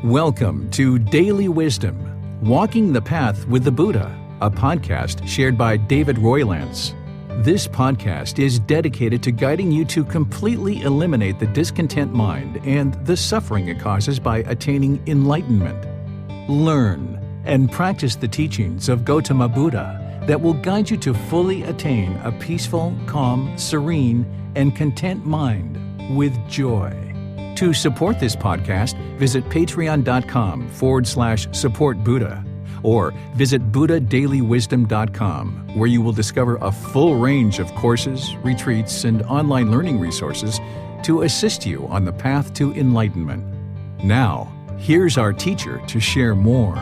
Welcome to Daily Wisdom, Walking the Path with the Buddha, a podcast shared by David Roylance. This podcast is dedicated to guiding you to completely eliminate the discontent mind and the suffering it causes by attaining enlightenment. Learn and practice the teachings of Gotama Buddha that will guide you to fully attain a peaceful, calm, serene, and content mind with joy. To support this podcast, visit patreon.com/support Buddha or visit buddhadailywisdom.com, where you will discover a full range of courses, retreats, and online learning resources to assist you on the path to enlightenment. Now, here's our teacher to share more.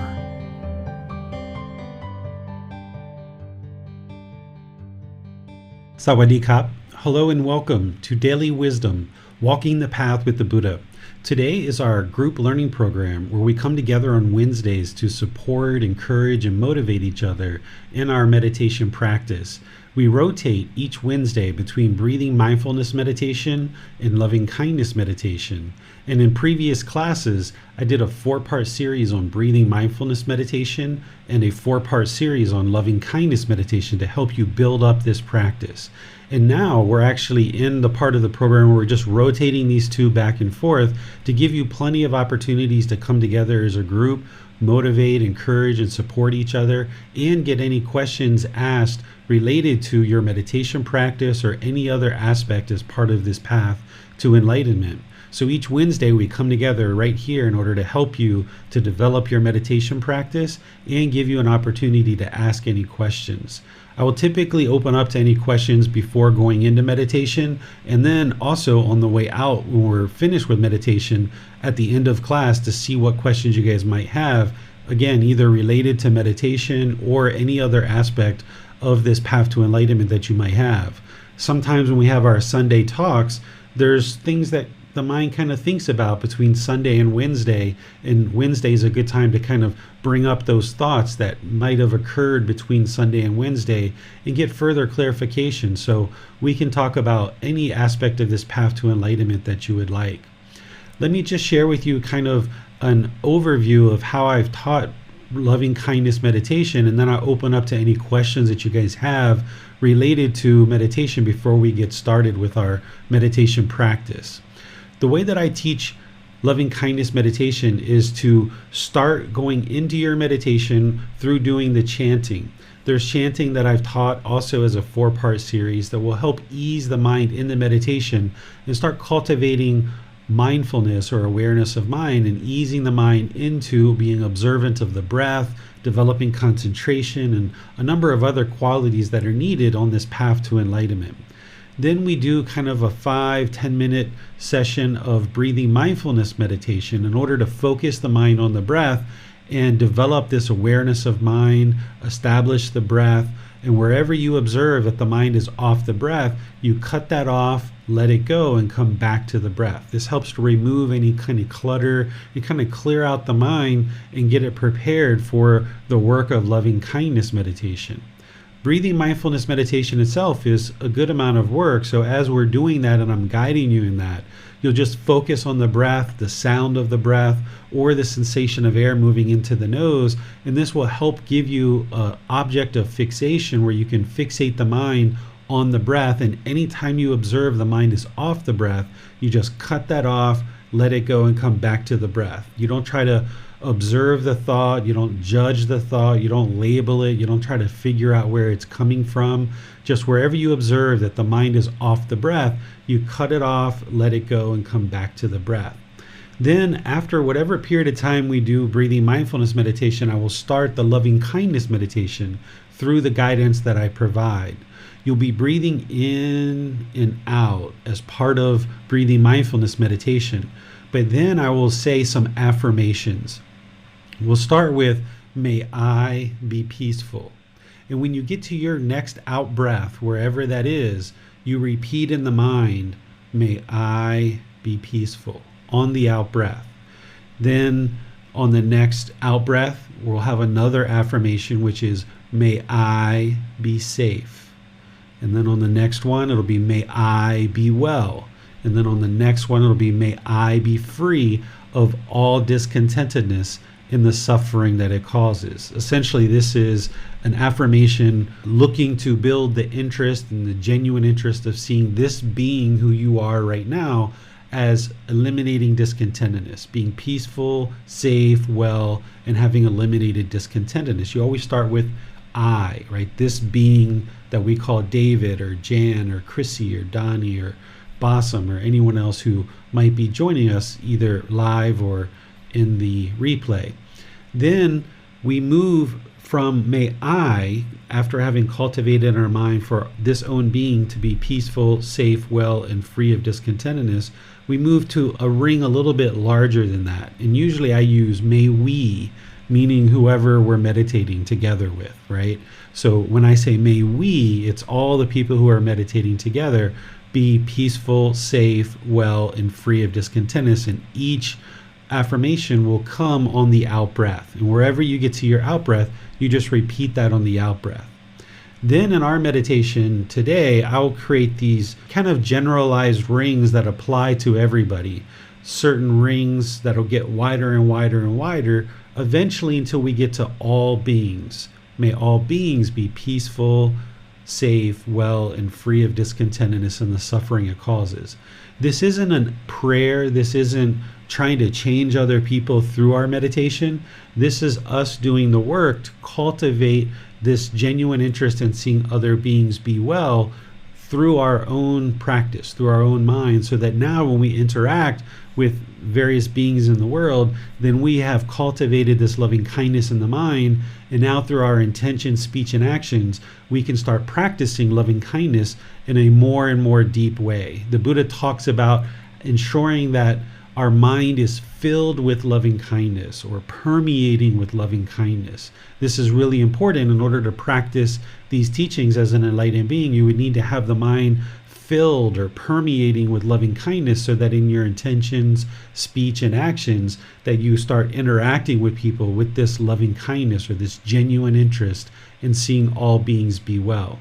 Sawadee Kap. Hello and welcome to Daily Wisdom, Walking the Path with the Buddha. Today is our group learning program where we come together on Wednesdays to support, encourage, and motivate each other in our meditation practice. We rotate each Wednesday between breathing mindfulness meditation and loving kindness meditation. And in previous classes, I did a 4-part series on breathing mindfulness meditation and a 4-part series on loving kindness meditation to help you build up this practice. And now we're actually in the part of the program where we're just rotating these two back and forth to give you plenty of opportunities to come together as a group, motivate, encourage, and support each other, and get any questions asked related to your meditation practice or any other aspect as part of this path to enlightenment. So each Wednesday we come together right here in order to help you to develop your meditation practice and give you an opportunity to ask any questions. I will typically open up to any questions before going into meditation, and then also on the way out when we're finished with meditation at the end of class to see what questions you guys might have, again, either related to meditation or any other aspect of this path to enlightenment that you might have. Sometimes when we have our Sunday talks, there's things that the mind kind of thinks about between Sunday and Wednesday is a good time to kind of bring up those thoughts that might have occurred between Sunday and Wednesday and get further clarification, so we can talk about any aspect of this path to enlightenment that you would like. Let me just share with you kind of an overview of how I've taught loving kindness meditation, and then I'll open up to any questions that you guys have related to meditation before we get started with our meditation practice. The way that I teach loving kindness meditation is to start going into your meditation through doing the chanting. There's chanting that I've taught also as a 4-part series that will help ease the mind in the meditation and start cultivating mindfulness or awareness of mind and easing the mind into being observant of the breath, developing concentration, and a number of other qualities that are needed on this path to enlightenment. Then we do kind of a 5-10 minute session of breathing mindfulness meditation in order to focus the mind on the breath and develop this awareness of mind, establish the breath, and wherever you observe that the mind is off the breath, you cut that off, let it go, and come back to the breath. This helps to remove any kind of clutter and kind of clear out the mind and get it prepared for the work of loving kindness meditation. Breathing mindfulness meditation itself is a good amount of work, so as we're doing that and I'm guiding you in that, you'll just focus on the breath, the sound of the breath, or the sensation of air moving into the nose, and this will help give you an object of fixation where you can fixate the mind on the breath, and anytime you observe the mind is off the breath, you just cut that off, let it go, and come back to the breath. You don't try to observe the thought, you don't judge the thought, you don't label it, you don't try to figure out where it's coming from. Just wherever you observe that the mind is off the breath, you cut it off, let it go, and come back to the breath. Then after whatever period of time we do breathing mindfulness meditation, I will start the loving kindness meditation through the guidance that I provide. You'll be breathing in and out as part of breathing mindfulness meditation. But then I will say some affirmations. We'll start with, may I be peaceful. And when you get to your next out breath, wherever that is, you repeat in the mind, may I be peaceful, on the out breath. Then on the next out breath, we'll have another affirmation, which is, may I be safe. And then on the next one, it'll be, may I be well. And then on the next one, it'll be, may I be free of all discontentedness in the suffering that it causes. Essentially, this is an affirmation looking to build the interest and the genuine interest of seeing this being who you are right now as eliminating discontentedness, being peaceful, safe, well, and having eliminated discontentedness. You always start with I, right? This being that we call David or Jan or Chrissy or Donnie or Bassam or anyone else who might be joining us either live or in the replay. Then we move from may I, after having cultivated in our mind for this own being to be peaceful, safe, well, and free of discontentedness, we move to a ring a little bit larger than that. And usually I use may we, meaning whoever we're meditating together with, right? So when I say may we, it's all the people who are meditating together be peaceful, safe, well, and free of discontentedness. And each affirmation will come on the out breath. And wherever you get to your out breath, you just repeat that on the out breath. Then in our meditation today, I'll create these kind of generalized rings that apply to everybody. Certain rings that'll get wider and wider and wider, eventually until we get to all beings. May all beings be peaceful, safe, well, and free of discontentedness and the suffering it causes. This isn't a prayer. This isn't trying to change other people through our meditation. This is us doing the work to cultivate this genuine interest in seeing other beings be well through our own practice, through our own mind, so that now when we interact with various beings in the world, then we have cultivated this loving kindness in the mind, and now through our intention, speech, and actions, we can start practicing loving kindness in a more and more deep way. The Buddha talks about ensuring that our mind is filled with loving kindness or permeating with loving kindness. This is really important. In order to practice these teachings as an enlightened being, you would need to have the mind filled or permeating with loving kindness, so that in your intentions, speech, and actions, that you start interacting with people with this loving kindness or this genuine interest in seeing all beings be well.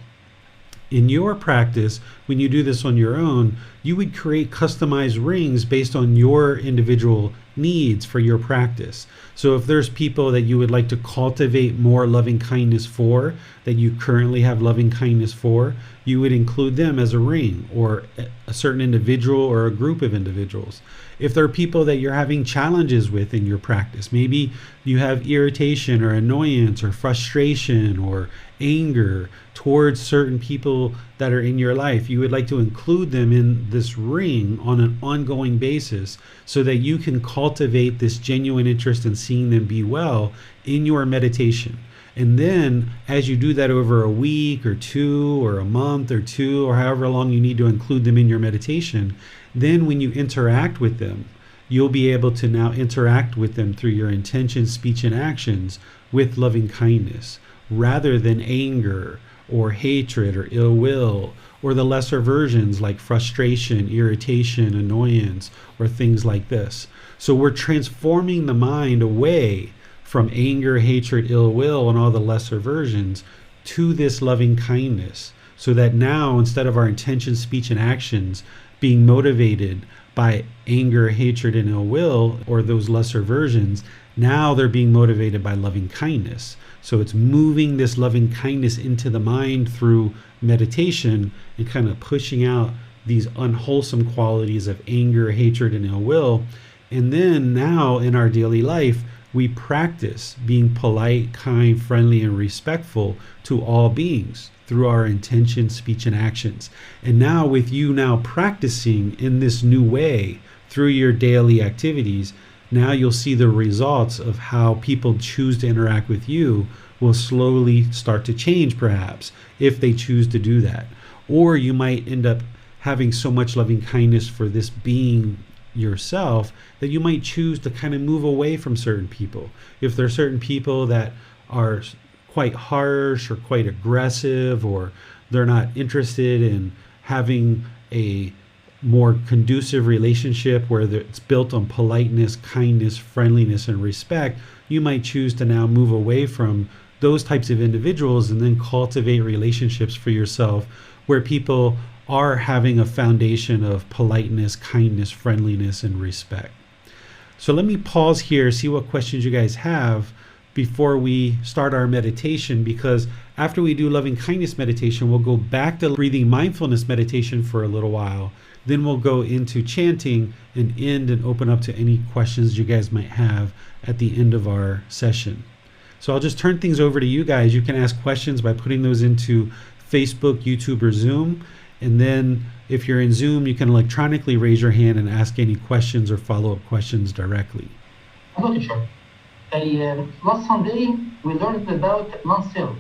In your practice, when you do this on your own, you would create customized rings based on your individual needs for your practice. So if there's people that you would like to cultivate more loving kindness for, that you currently have loving kindness for, you would include them as a ring, or a certain individual or a group of individuals. If there are people that you're having challenges with in your practice, maybe you have irritation or annoyance or frustration or anger towards certain people that are in your life, you would like to include them in this ring on an ongoing basis, so that you can cultivate this genuine interest in seeing them be well in your meditation. And then as you do that over a week or two or a month or two, or however long you need to include them in your meditation, then when you interact with them, you'll be able to now interact with them through your intention, speech, and actions with loving kindness, rather than anger or hatred or ill will, or the lesser versions like frustration, irritation, annoyance, or things like this. So we're transforming the mind away from anger, hatred, ill will, and all the lesser versions to this loving kindness, so that now instead of our intention, speech, and actions being motivated by anger, hatred, and ill will, or those lesser versions, now they're being motivated by loving kindness. So it's moving this loving kindness into the mind through meditation and kind of pushing out these unwholesome qualities of anger, hatred, and ill will. And then now in our daily life, we practice being polite, kind, friendly, and respectful to all beings through our intention, speech, and actions. And now with you now practicing in this new way through your daily activities, now you'll see the results of how people choose to interact with you will slowly start to change, perhaps, if they choose to do that. Or you might end up having so much loving kindness for this being yourself that you might choose to kind of move away from certain people. If there are certain people that are quite harsh or quite aggressive, or they're not interested in having a more conducive relationship where it's built on politeness, kindness, friendliness, and respect, you might choose to now move away from those types of individuals and then cultivate relationships for yourself where people are having a foundation of politeness, kindness, friendliness, and respect. So let me pause here, see what questions you guys have before we start our meditation, because after we do loving kindness meditation, we'll go back to breathing mindfulness meditation for a little while. Then we'll go into chanting and end and open up to any questions you guys might have at the end of our session. So I'll just turn things over to you guys. You can ask questions by putting those into Facebook, YouTube, or Zoom. And then if you're in Zoom, you can electronically raise your hand and ask any questions or follow-up questions directly. Hello, teacher. Last Sunday, we learned about non-self.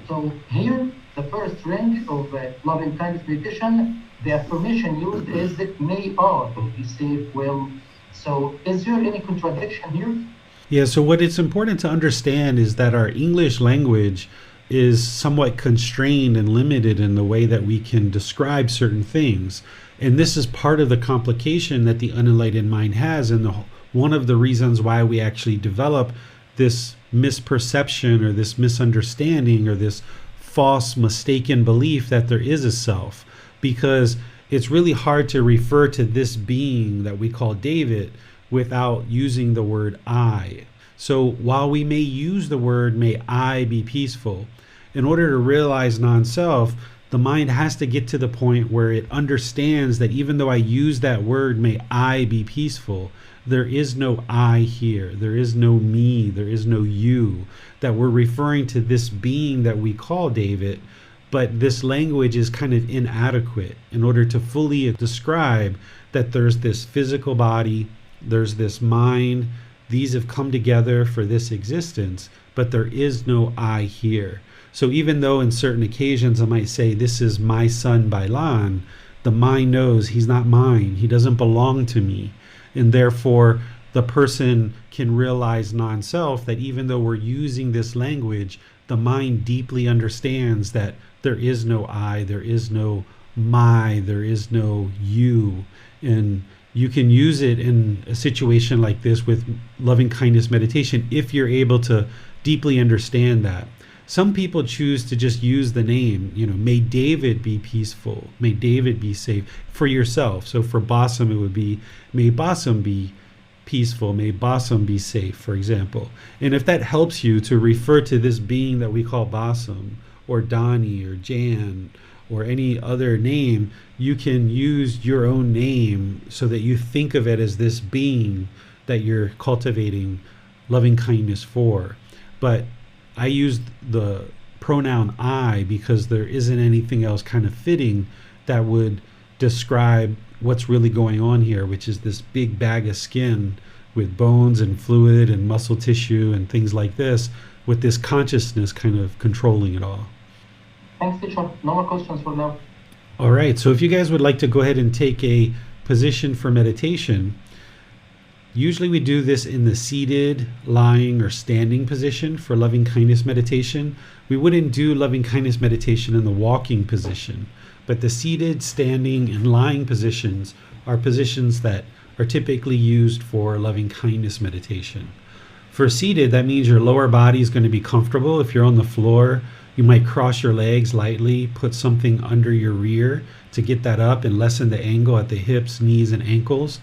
So here, the first rank of loving kindness meditation, the affirmation used is may I be safe, well. So is there any contradiction here? Yeah, so what it's important to understand is that our English language is somewhat constrained and limited in the way that we can describe certain things. And this is part of the complication that the unenlightened mind has, and one of the reasons why we actually develop this misperception or this misunderstanding or this false mistaken belief that there is a self, because it's really hard to refer to this being that we call David without using the word I. So while we may use the word may I be peaceful, in order to realize non-self, the mind has to get to the point where it understands that even though I use that word may I be peaceful, there is no I here, there is no me, there is no you, that we're referring to this being that we call David, but this language is kind of inadequate in order to fully describe that there's this physical body, there's this mind, these have come together for this existence, but there is no I here. So even though in certain occasions I might say, this is my son Bailan, the mind knows he's not mine, he doesn't belong to me. And therefore, the person can realize non-self, that even though we're using this language, the mind deeply understands that there is no I, there is no my, there is no you. And you can use it in a situation like this with loving kindness meditation if you're able to deeply understand that. Some people choose to just use the name, may David be peaceful, may David be safe for yourself. So for Basam, it would be, may Basam be peaceful, may Basam be safe, for example. And if that helps you to refer to this being that we call Basam, or Dani, or Jan, or any other name, you can use your own name so that you think of it as this being that you're cultivating loving kindness for. But I used the pronoun I because there isn't anything else kind of fitting that would describe what's really going on here, which is this big bag of skin with bones and fluid and muscle tissue and things like this, with this consciousness kind of controlling it all. Thanks, teacher. No more questions for now. All right, so if you guys would like to go ahead and take a position for meditation, usually we do this in the seated, lying, or standing position for loving kindness meditation. We wouldn't do loving kindness meditation in the walking position, but the seated, standing, and lying positions are positions that are typically used for loving kindness meditation. For seated, that means your lower body is going to be comfortable. If you're on the floor, you might cross your legs lightly, put something under your rear to get that up and lessen the angle at the hips, knees, and ankles.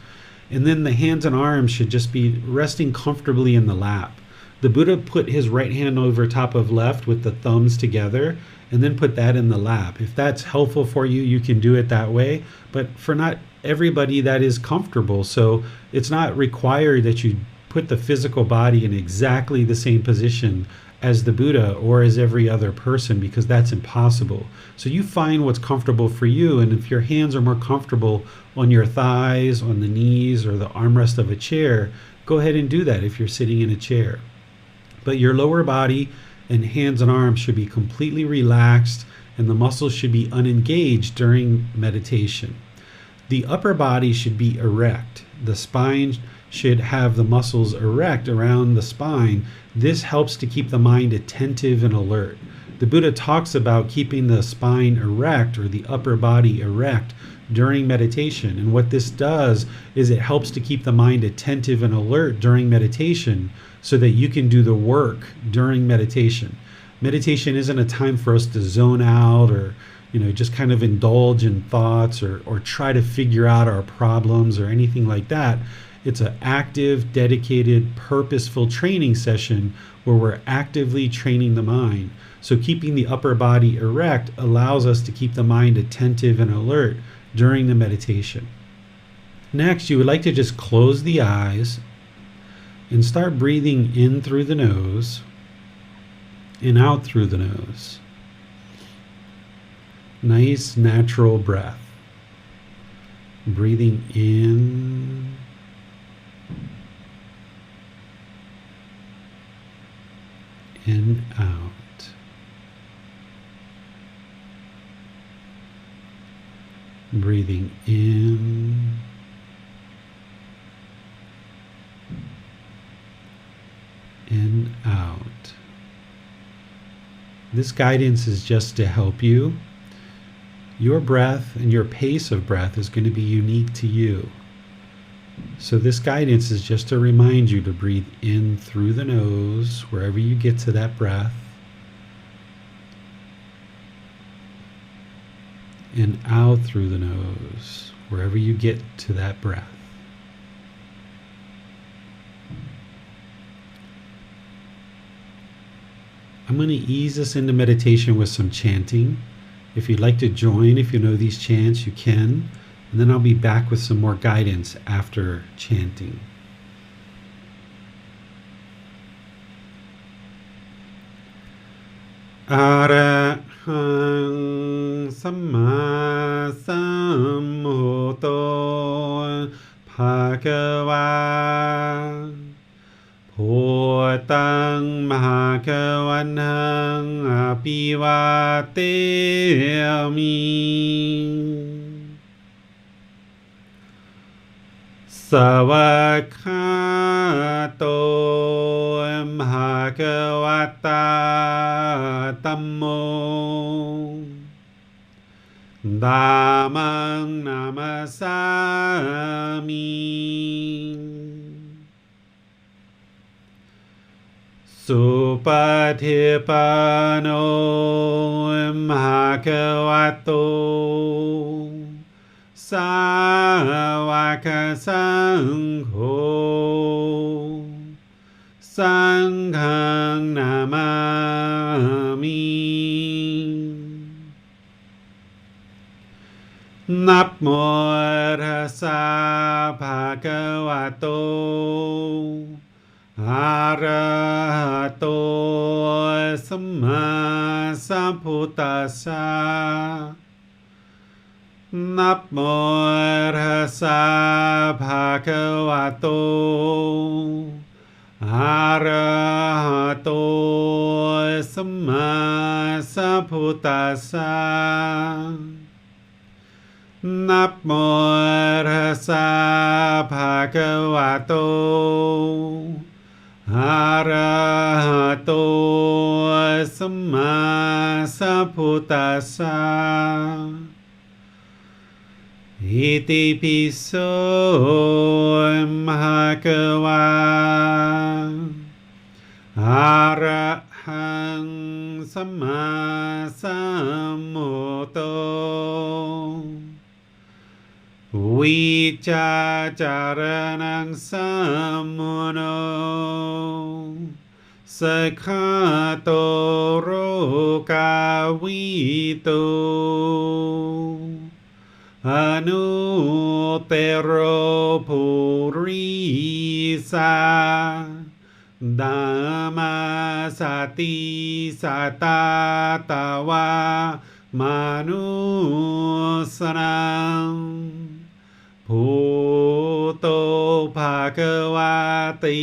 And then the hands and arms should just be resting comfortably in the lap. The Buddha put his right hand over top of left with the thumbs together and then put that in the lap. If that's helpful for you, you can do it that way. But for not everybody, that is comfortable. So it's not required that you put the physical body in exactly the same position as the Buddha or as every other person, because that's impossible. So you find what's comfortable for you, and if your hands are more comfortable on your thighs, on the knees, or the armrest of a chair, go ahead and do that if you're sitting in a chair. But your lower body and hands and arms should be completely relaxed, and the muscles should be unengaged during meditation. The upper body should be erect. The spine should have the muscles erect around the spine. This helps to keep the mind attentive and alert. The Buddha talks about keeping the spine erect, or the upper body erect, during meditation. And what this does is it helps to keep the mind attentive and alert during meditation so that you can do the work during meditation. Meditation isn't a time for us to zone out or just kind of indulge in thoughts or try to figure out our problems or anything like that. It's an active, dedicated, purposeful training session where we're actively training the mind. So keeping the upper body erect allows us to keep the mind attentive and alert during the meditation. Next, you would like to just close the eyes and start breathing in through the nose and out through the nose. Nice, natural breath. Breathing in and out. Breathing in and out. This guidance is just to help you. Your breath and your pace of breath is going to be unique to you. So this guidance is just to remind you to breathe in through the nose wherever you get to that breath, and out through the nose wherever you get to that breath. I'm going to ease us into meditation with some chanting. If you'd like to join, if you know these chants, you can. And then I'll be back with some more guidance after chanting. Arahang Samma Sambuddho Bhagava Bhutang Bhagavanang Abhivateyami Savakato Bhagavata Tammo Dhammang Namasami Supatipano Bhagavato Sāvaka Sangho Sanghang Namami Namo Tassa Bhagavato Arahato Samma Sambuddhassa Namo Tassa Bhagavato Arahato Samma Sambuddhassa Namo Tassa Bhagavato Arahato Samma Sambuddhassa Iti piso bhagava Arahang Samma Sambuddho Vicacaranang Sammuno Sakhato Rokavito Anutero Purisa Dhamma Sati Satatawa Manusanam Bhuto Bhagavati.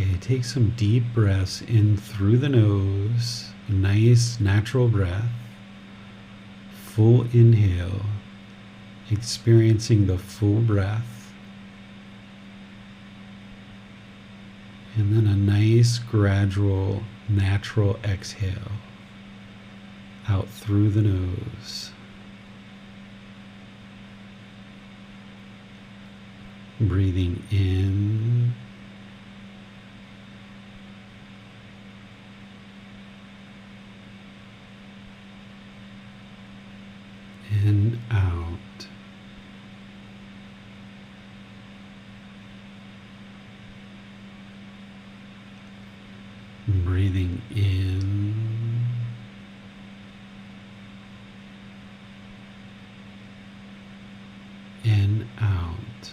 Okay, take some deep breaths in through the nose. Nice natural breath. Full inhale, experiencing the full breath. And then a nice gradual natural exhale out through the nose. Breathing in and out. Breathing in and out.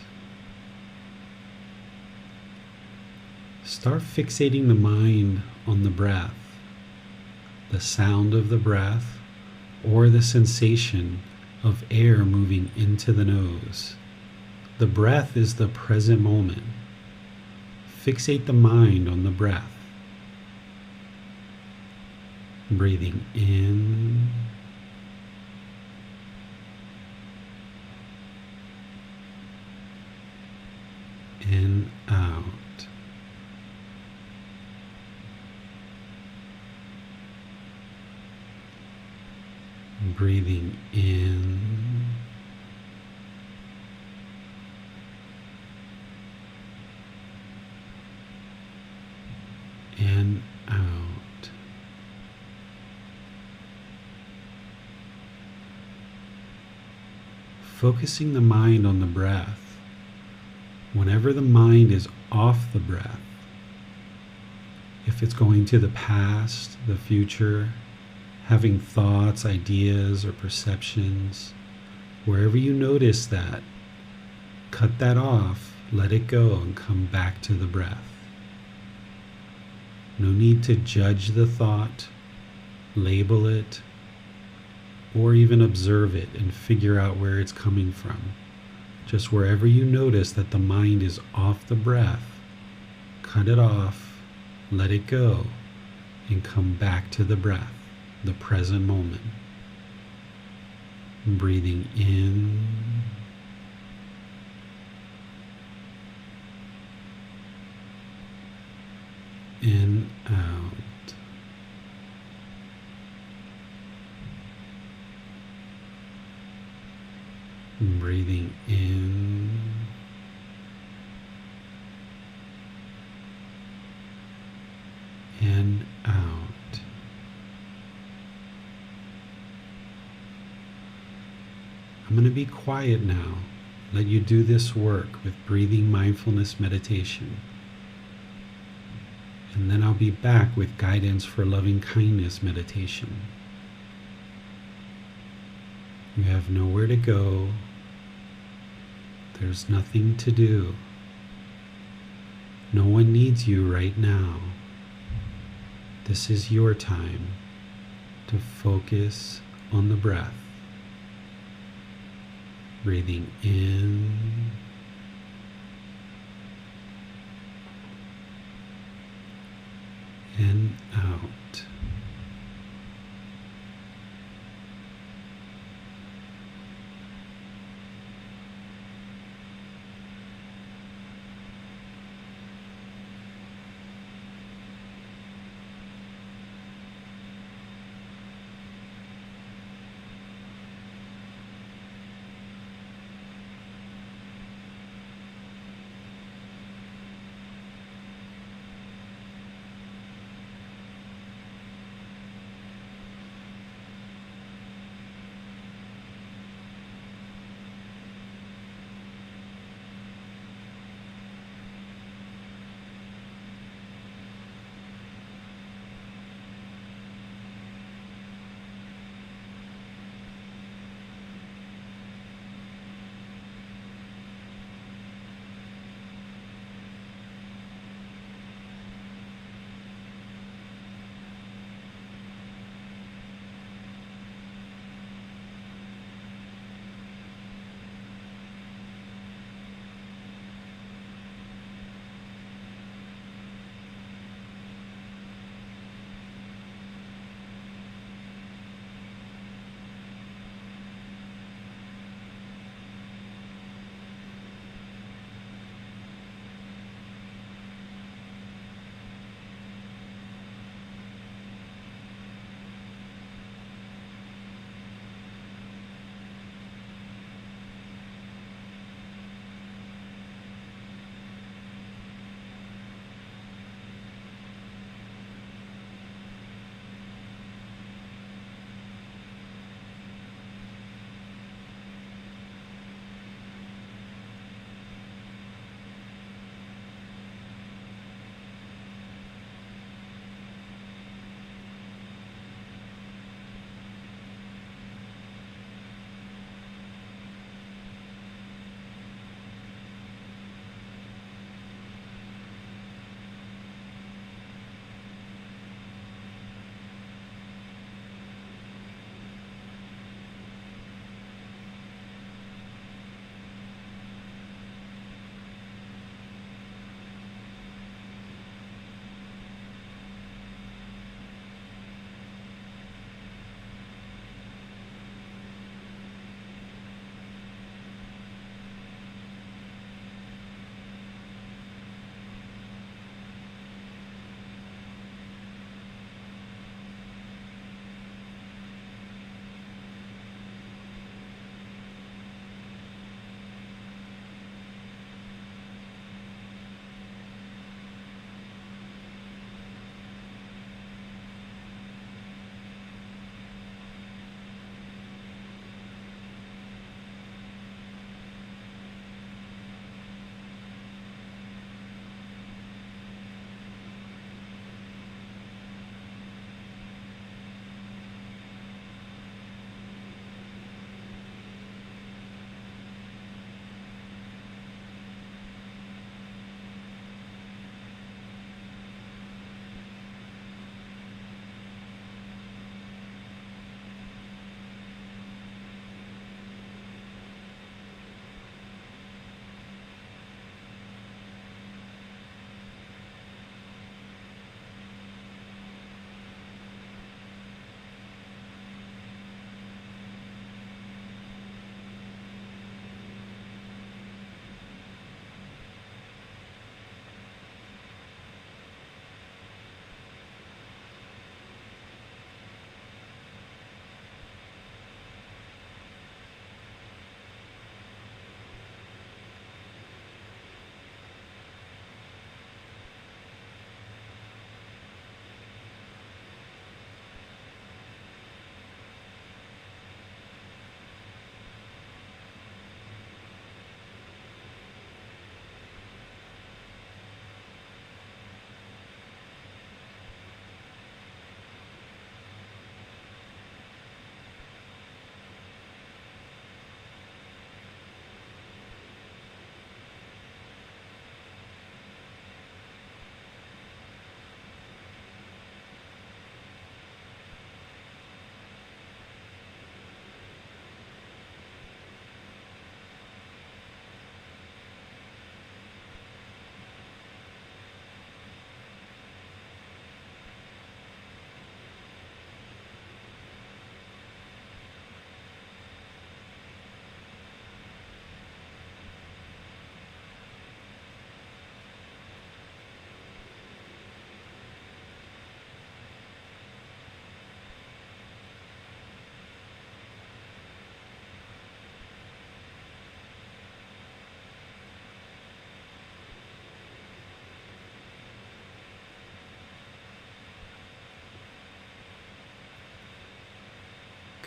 Start fixating the mind on the breath, the sound of the breath, or the sensation of air moving into the nose. The breath is the present moment. Fixate the mind on the breath. Breathing in and out. Breathing in and out. Focusing the mind on the breath. Whenever the mind is off the breath, if it's going to the past, the future, having thoughts, ideas, or perceptions, wherever you notice that, cut that off, let it go, and come back to the breath. No need to judge the thought, label it, or even observe it and figure out where it's coming from. Just wherever you notice that the mind is off the breath, cut it off, let it go, and come back to the breath, the present moment. Breathing in and out. Breathing in and out. I'm going to be quiet now. Let you do this work with breathing mindfulness meditation. And then I'll be back with guidance for loving kindness meditation. You have nowhere to go. There's nothing to do. No one needs you right now. This is your time to focus on the breath. Breathing in and out.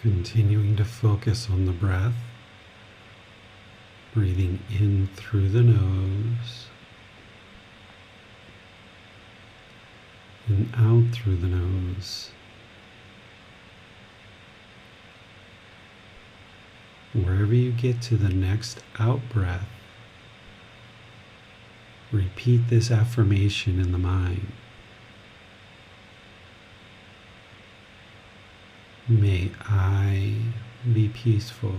Continuing to focus on the breath, breathing in through the nose and out through the nose. Wherever you get to the next out breath, repeat this affirmation in the mind. May I be peaceful.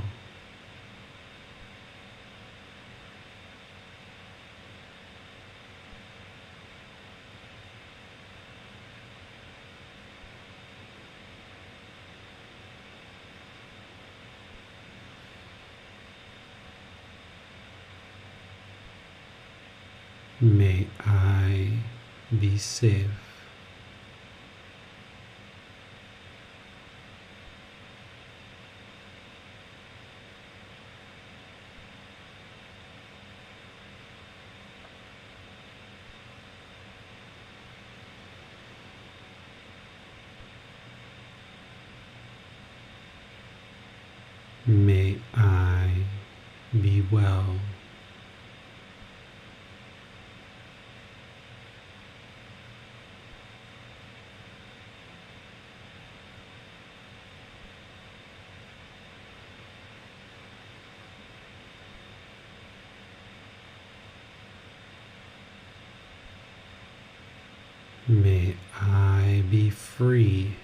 May I be safe. May I be well. May I be free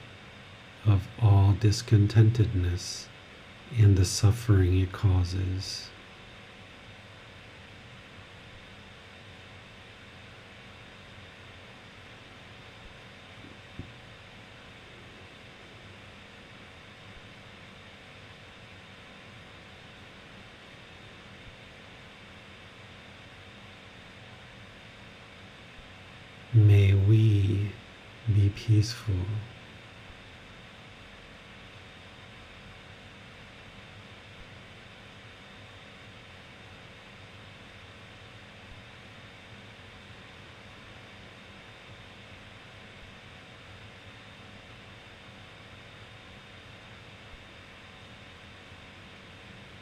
of all discontentedness and the suffering it causes. May we be peaceful.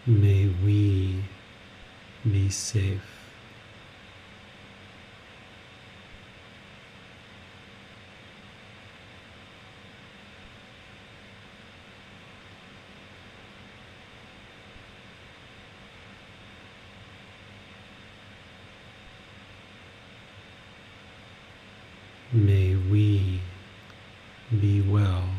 May we be safe. May we be well.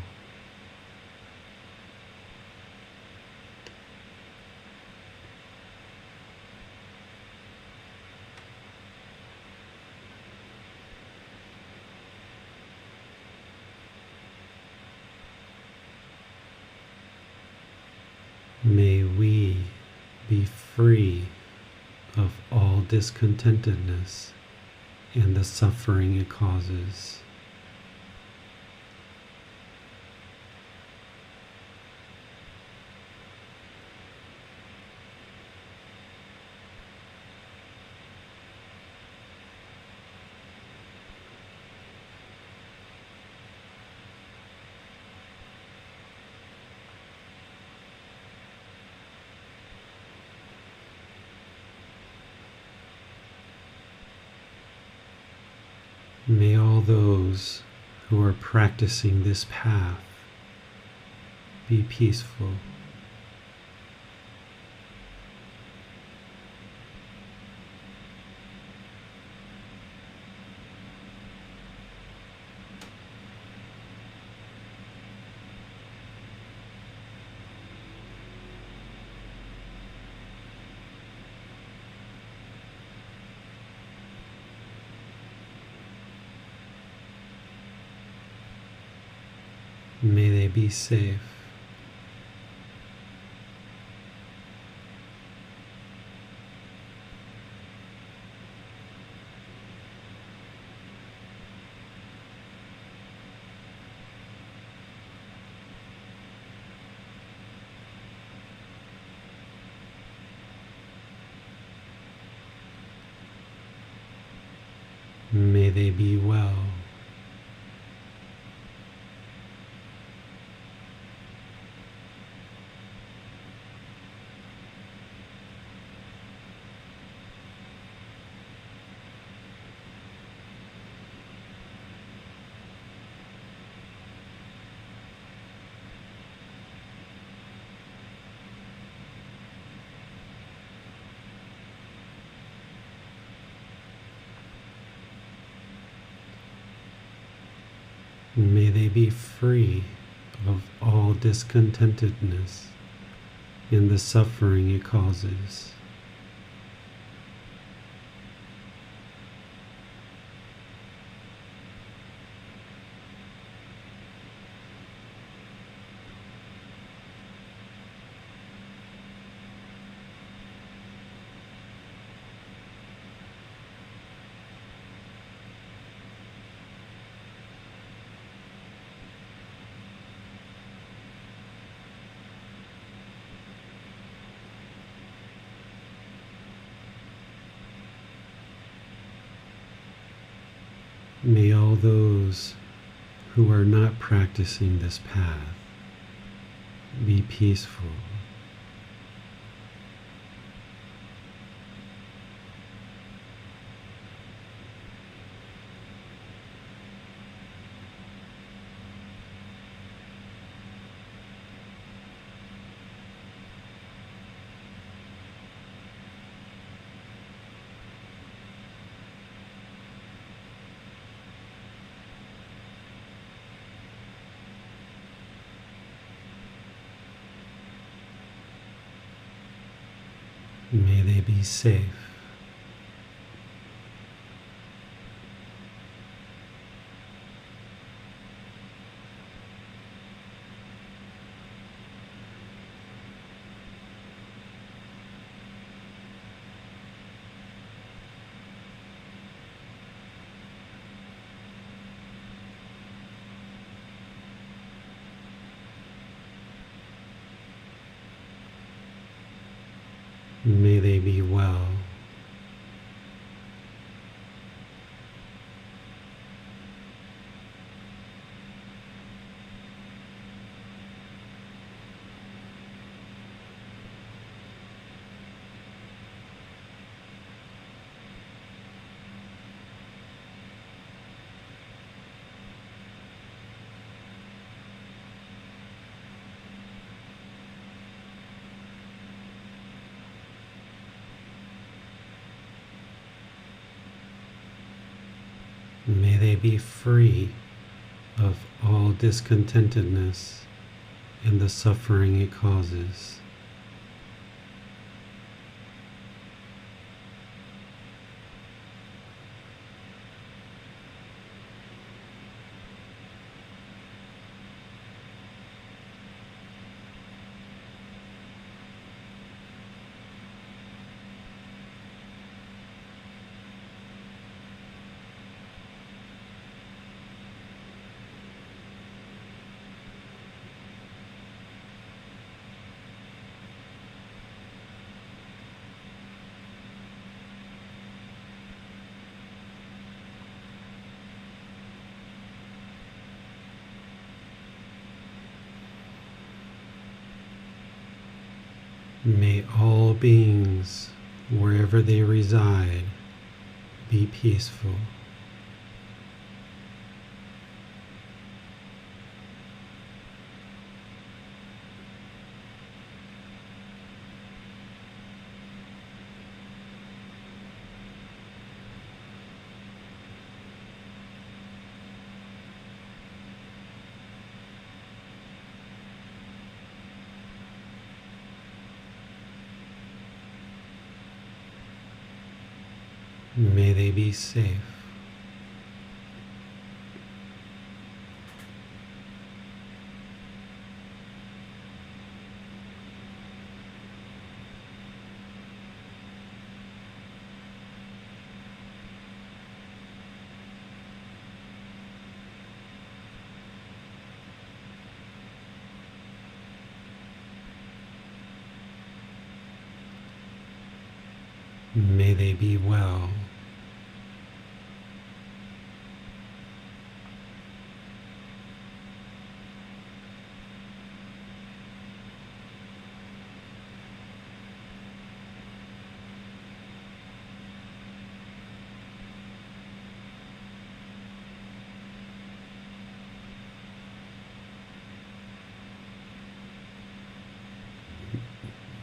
May we be free of all discontentedness and the suffering it causes. May all those who are practicing this path be peaceful. May they be safe. May they be well. May they be free of all discontentedness and the suffering it causes. May all those who are not practicing this path be peaceful. May they be safe. May they be well. May they be free of all discontentedness and the suffering it causes. May all beings, wherever they reside, be peaceful. May they be safe. May they be well.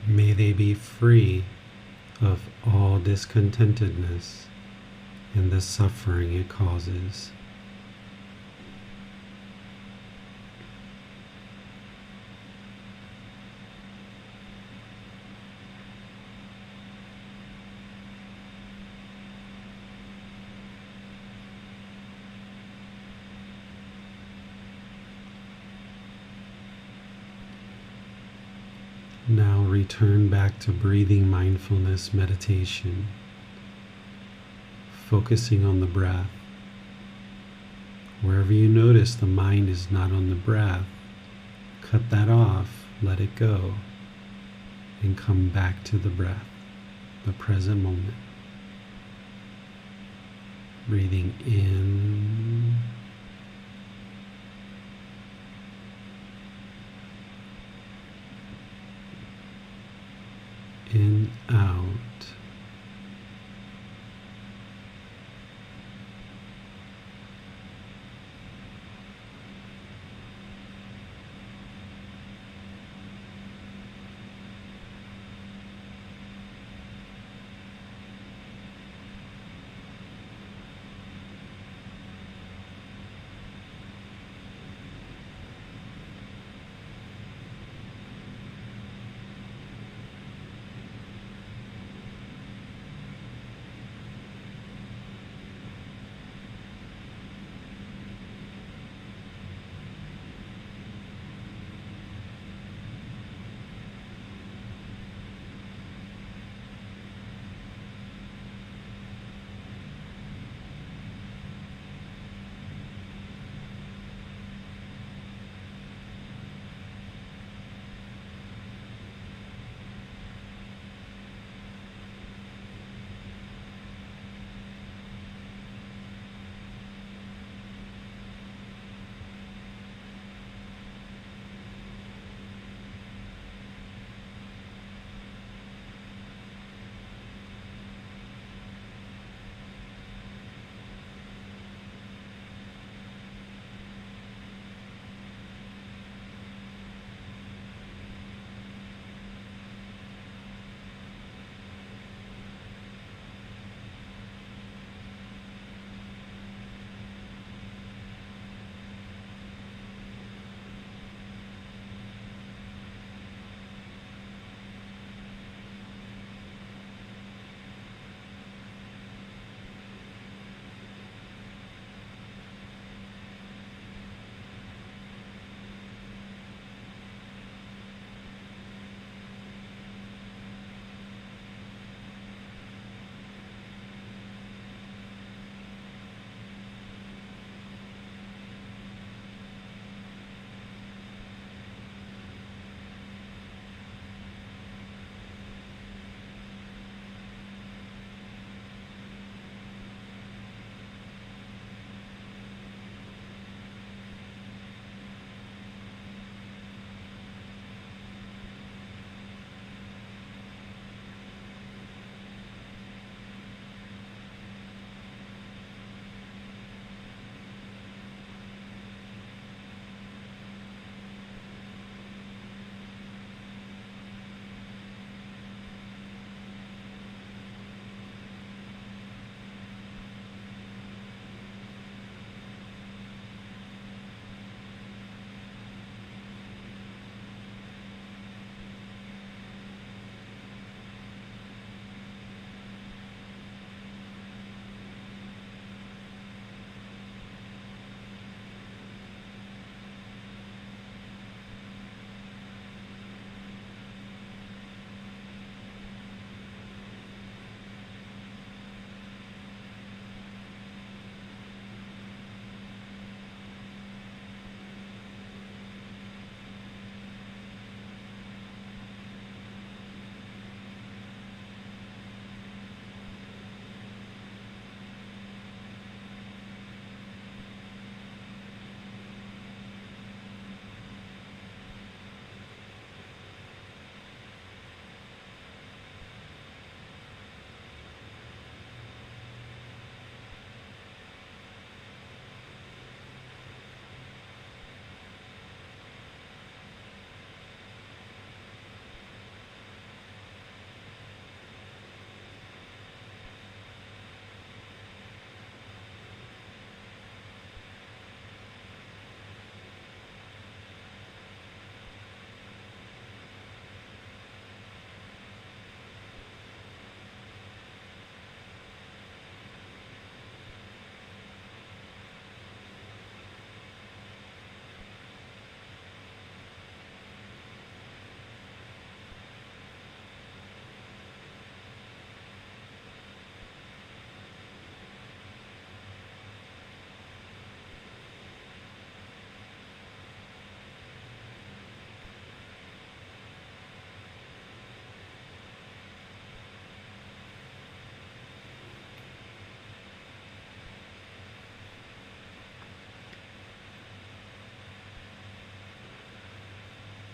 May they be free of all discontentedness and the suffering it causes. Now return back to breathing mindfulness meditation, focusing on the breath. Wherever you notice the mind is not on the breath, cut that off, let it go, and come back to the breath, the present moment. Breathing in and out.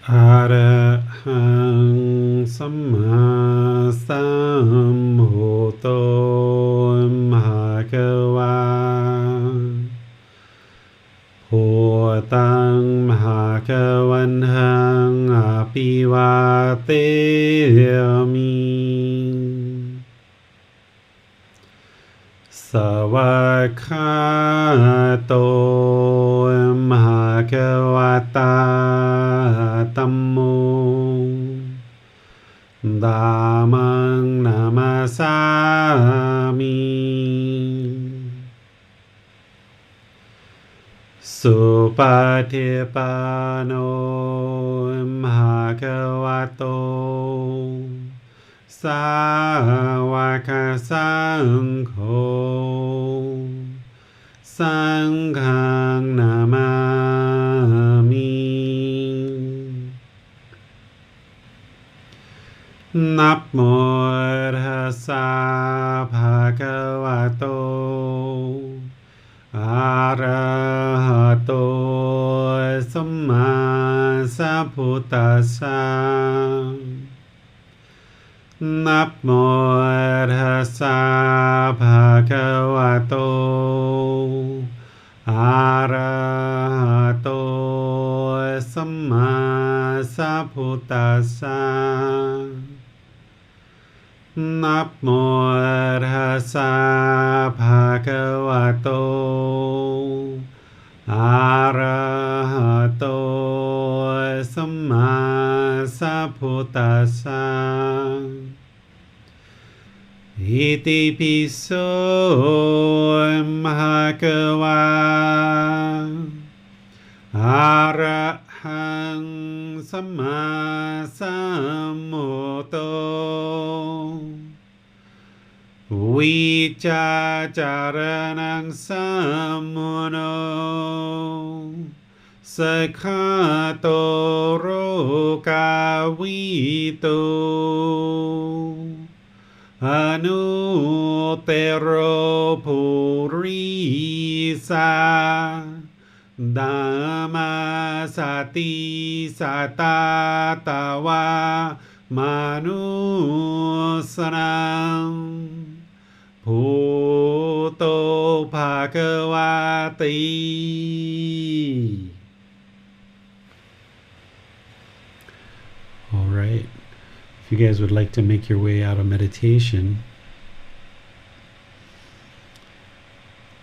Arahang Samma Sambuddho Bhagava Bhutang Bhagavantang Apivateyami Savakhato Bhagavata Tammo Dhammang Namasami Supatipano Bhagavato Sāvaka Saṅkho Saṅghang Namami Namo Tassa Bhagavato Arahato Samma Sambuddhassa Namo Tassa Bhagavato Arahato Samma Sambuddhassa Namo Tassa Bhagavato Arahato Samma Sambuddhassa Iti piso Bhagava Arahang Samma Sambuddho Vicacaranang Sammuno Sakhato Rokavito Anutero Purisa Dhammasati Satatawa Manusanam Bhuto Bhagavati. All right. If you guys would like to make your way out of meditation,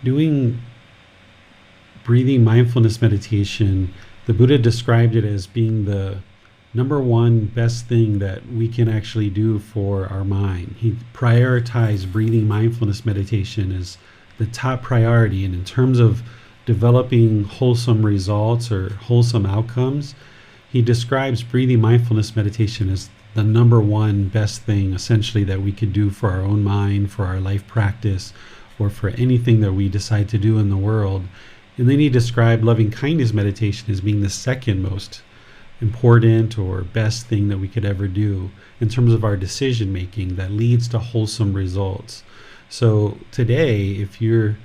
doing breathing mindfulness meditation, the Buddha described it as being the number one best thing that we can actually do for our mind. He prioritized breathing mindfulness meditation as the top priority. And in terms of developing wholesome results or wholesome outcomes, he describes breathing mindfulness meditation as the number one best thing essentially that we could do for our own mind, for our life practice, or for anything that we decide to do in the world. And then he described loving kindness meditation as being the second most important or best thing that we could ever do in terms of our decision making that leads to wholesome results. So today, if you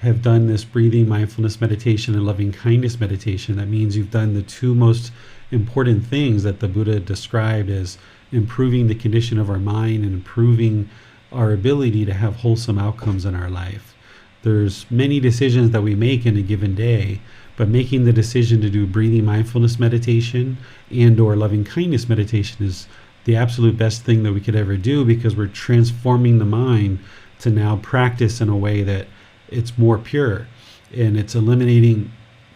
have done this breathing mindfulness meditation and loving kindness meditation, that means you've done the two most important things that the Buddha described as improving the condition of our mind and improving our ability to have wholesome outcomes in our life. There's many decisions that we make in a given day, but making the decision to do breathing mindfulness meditation and or loving kindness meditation is the absolute best thing that we could ever do, because we're transforming the mind to now practice in a way that it's more pure, and it's eliminating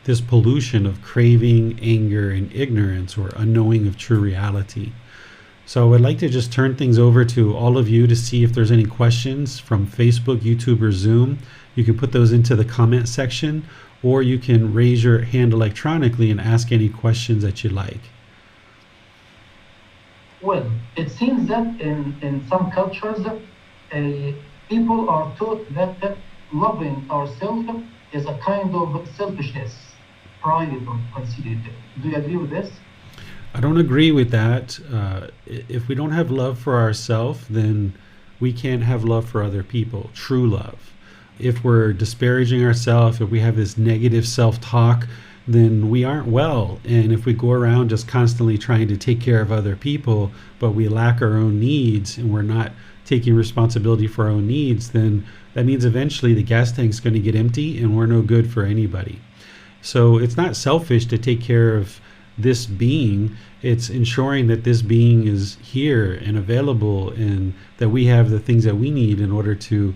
this pollution of craving, anger, and ignorance or unknowing of true reality. So I would like to just turn things over to all of you to see if there's any questions from Facebook, YouTube, or Zoom. You can put those into the comment section, or you can raise your hand electronically and ask any questions that you like. Well, it seems that in some cultures, people are taught that loving ourselves is a kind of selfishness, pride or conceit. Do you agree with this? I don't agree with that. If we don't have love for ourselves, then we can't have love for other people, true love. If we're disparaging ourselves, if we have this negative self-talk, then we aren't well. And if we go around just constantly trying to take care of other people, but we lack our own needs and we're not taking responsibility for our own needs, then that means eventually the gas tank's going to get empty and we're no good for anybody. So it's not selfish to take care of this being. It's ensuring that this being is here and available, and that we have the things that we need in order to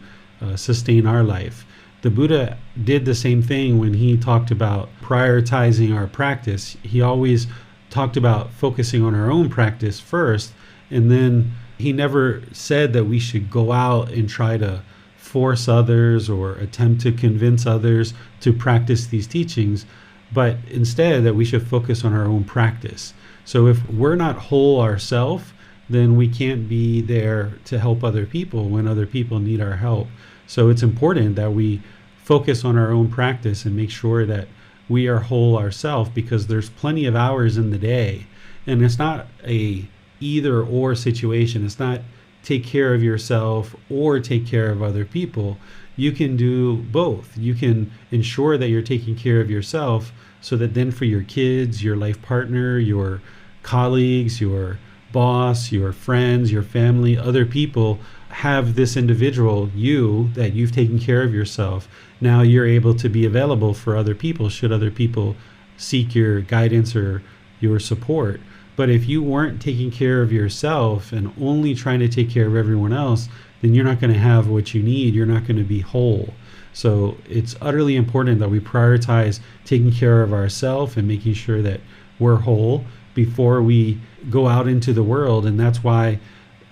sustain our life. The Buddha did the same thing when he talked about prioritizing our practice. He always talked about focusing on our own practice first, and then he never said that we should go out and try to force others or attempt to convince others to practice these teachings, but instead that we should focus on our own practice. So if we're not whole ourselves, then we can't be there to help other people when other people need our help. So it's important that we focus on our own practice and make sure that we are whole ourselves, because there's plenty of hours in the day, and it's not a either or situation. It's not take care of yourself or take care of other people. You can do both. You can ensure that you're taking care of yourself, so that then for your kids, your life partner, your colleagues, your boss, your friends, your family, other people have this individual, you, that you've taken care of yourself. Now you're able to be available for other people should other people seek your guidance or your support. But if you weren't taking care of yourself and only trying to take care of everyone else, then you're not going to have what you need. You're not going to be whole. So it's utterly important that we prioritize taking care of ourselves and making sure that we're whole before we go out into the world. And that's why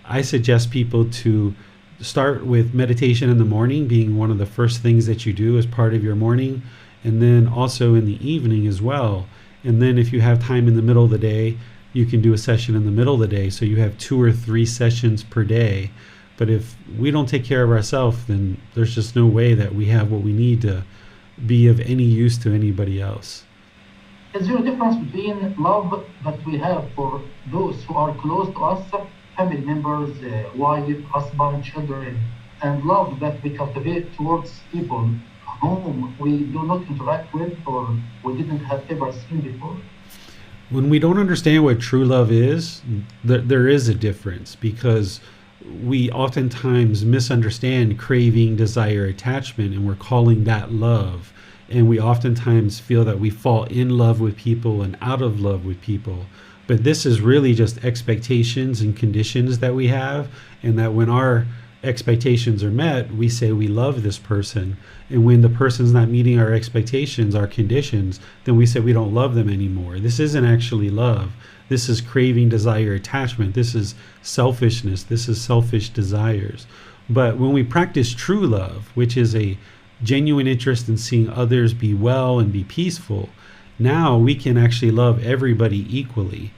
I suggest people to start with meditation in the morning being one of the first things that you do as part of your morning, and then also in the evening as well. And then if you have time in the middle of the day, you can do a session in the middle of the day, so you have 2 or 3 sessions per day. But if we don't take care of ourselves, then there's just no way that we have what we need to be of any use to anybody else. Is there a difference between love that we have for those who are close to us, family members, wife, husband, children, and love that we cultivate towards people whom we do not interact with or we didn't have ever seen before? When we don't understand what true love is, there is a difference, because we oftentimes misunderstand craving, desire, attachment, and we're calling that love. And we oftentimes feel that we fall in love with people and out of love with people. But this is really just expectations and conditions that we have, and that when our expectations are met, we say we love this person. And when the person's not meeting our expectations, our conditions, then we say we don't love them anymore. This isn't actually love. This is craving, desire, attachment. This is selfishness. This is selfish desires. But when we practice true love, which is a genuine interest in seeing others be well and be peaceful, now we can actually love everybody equally.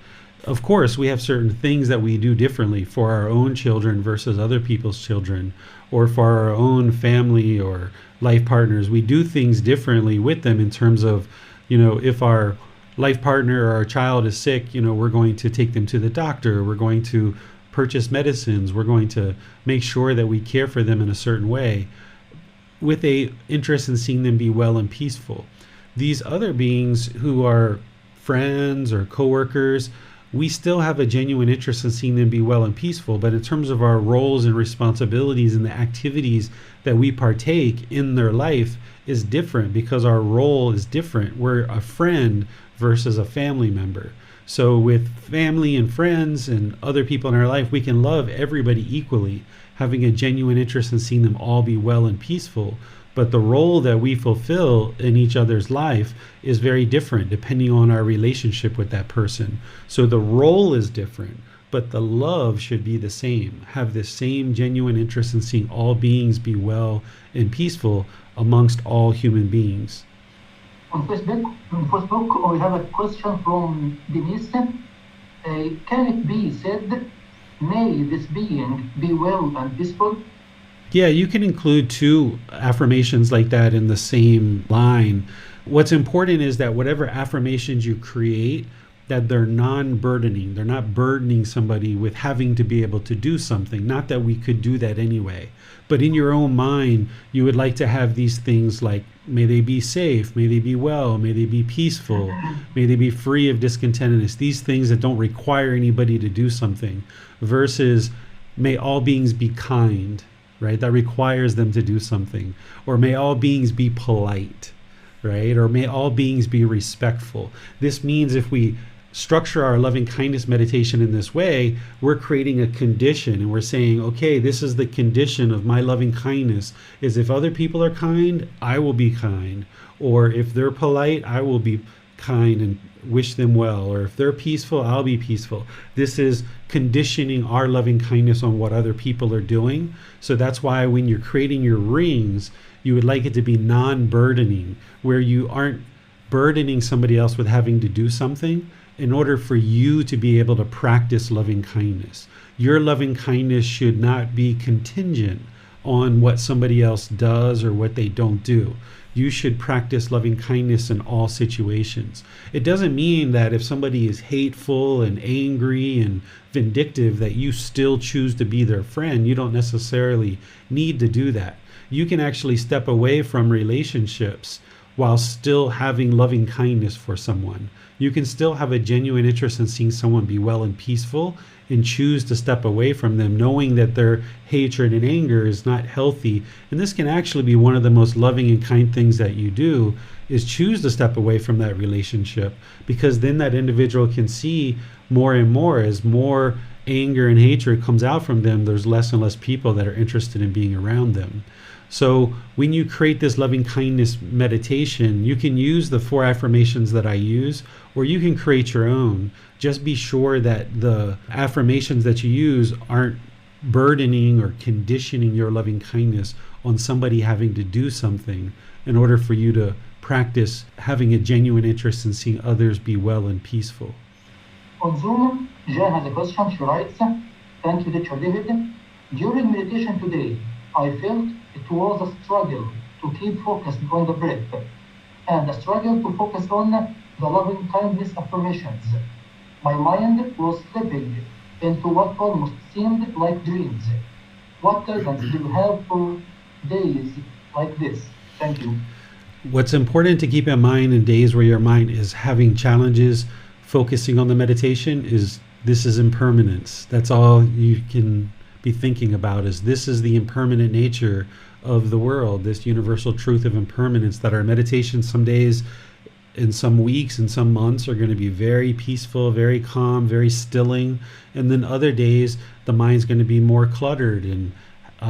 Of course, we have certain things that we do differently for our own children versus other people's children, or for our own family or life partners. We do things differently with them in terms of, if our life partner or our child is sick, we're going to take them to the doctor. We're going to purchase medicines. We're going to make sure that we care for them in a certain way, with a interest in seeing them be well and peaceful. These other beings who are friends or coworkers, we still have a genuine interest in seeing them be well and peaceful, but in terms of our roles and responsibilities and the activities that we partake in their life is different, because our role is different. We're a friend versus a family member. So with family and friends and other people in our life, we can love everybody equally, having a genuine interest in seeing them all be well and peaceful. But the role that we fulfill in each other's life is very different depending on our relationship with that person. So the role is different, but the love should be the same. Have the same genuine interest in seeing all beings be well and peaceful amongst all human beings. On Facebook, we have a question from Denise. Can it be said, may this being be well and peaceful? Yeah, you can include 2 affirmations like that in the same line. What's important is that whatever affirmations you create, that they're non-burdening. They're not burdening somebody with having to be able to do something. Not that we could do that anyway. But in your own mind, you would like to have these things like may they be safe, may they be well, may they be peaceful, may they be free of discontentedness. These things that don't require anybody to do something, versus may all beings be kind, right? That requires them to do something. Or may all beings be polite, right? Or may all beings be respectful. This means if we structure our loving kindness meditation in this way, we're creating a condition, and we're saying, okay, this is the condition of my loving kindness, is if other people are kind, I will be kind. Or if they're polite, I will be kind and wish them well. Or if they're peaceful, I'll be peaceful. This is conditioning our loving kindness on what other people are doing. So that's why when you're creating your rings, you would like it to be non-burdening, where you aren't burdening somebody else with having to do something in order for you to be able to practice loving kindness. Your loving kindness should not be contingent on what somebody else does or what they don't do. You should practice loving kindness in all situations. It doesn't mean that if somebody is hateful and angry and vindictive that you still choose to be their friend. You don't necessarily need to do that. You can actually step away from relationships while still having loving kindness for someone. You can still have a genuine interest in seeing someone be well and peaceful and choose to step away from them, knowing that their hatred and anger is not healthy. And this can actually be one of the most loving and kind things that you do, is choose to step away from that relationship, because then that individual can see more and more, as more anger and hatred comes out from them, there's less and less people that are interested in being around them. So when you create this loving kindness meditation, you can use the 4 affirmations that I use, or you can create your own. Just be sure that the affirmations that you use aren't burdening or conditioning your loving kindness on somebody having to do something in order for you to practice having a genuine interest in seeing others be well and peaceful. On Zoom, Jen has a question. She writes, "Thank you, Teacher David. During meditation today, I felt it was a struggle to keep focused on the breath and a struggle to focus on the loving kindness affirmations. My mind was slipping into what almost seemed like dreams. What guidance do you have for days like this? Thank you." What's important to keep in mind in days where your mind is having challenges focusing on the meditation is this is impermanence. That's all you can be thinking about, is this is the impermanent nature of the world, this universal truth of impermanence, that our meditation some days, in some weeks, in some months are going to be very peaceful, very calm, very stilling. And then other days, the mind's going to be more cluttered and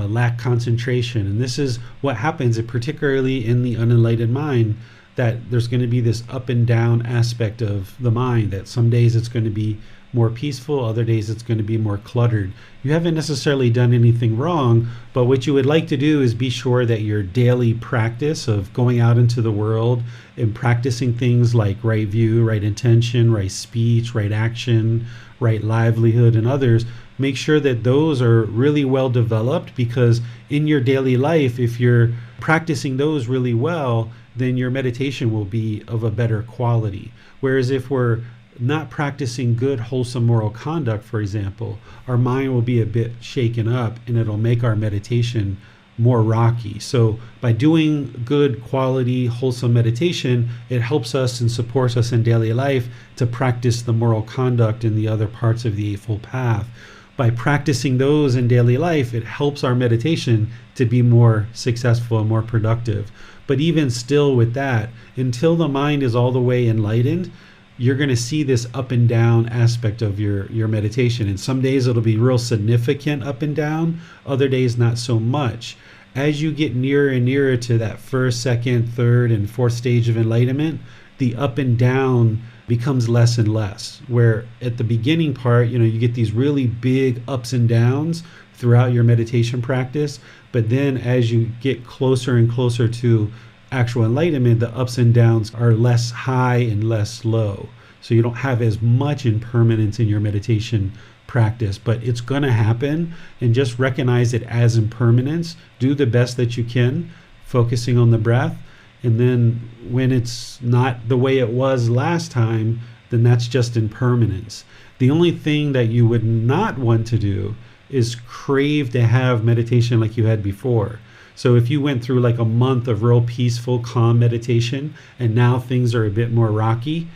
lack concentration. And this is what happens, particularly in the unenlightened mind, that there's going to be this up and down aspect of the mind, that some days it's going to be more peaceful, other days it's going to be more cluttered. You haven't necessarily done anything wrong, but what you would like to do is be sure that your daily practice of going out into the world and practicing things like right view, right intention, right speech, right action, right livelihood, and others, make sure that those are really well developed, because in your daily life, if you're practicing those really well, then your meditation will be of a better quality. Whereas if we're not practicing good, wholesome moral conduct, for example, our mind will be a bit shaken up and it'll make our meditation more rocky. So by doing good, quality, wholesome meditation, it helps us and supports us in daily life to practice the moral conduct in the other parts of the Eightfold Path. By practicing those in daily life, it helps our meditation to be more successful and more productive. But even still with that, until the mind is all the way enlightened, you're going to see this up and down aspect of your meditation. And some days it'll be real significant up and down, other days not so much. As you get nearer and nearer to that first, second, third, and fourth stage of enlightenment, the up and down becomes less and less. Where at the beginning part, you get these really big ups and downs throughout your meditation practice. But then as you get closer and closer to actual enlightenment, the ups and downs are less high and less low. So you don't have as much impermanence in your meditation practice, but it's going to happen, and just recognize it as impermanence. Do the best that you can, focusing on the breath. And then when it's not the way it was last time, then that's just impermanence. The only thing that you would not want to do is crave to have meditation like you had before. So if you went through like a month of real peaceful, calm meditation, and now things are a bit more rocky,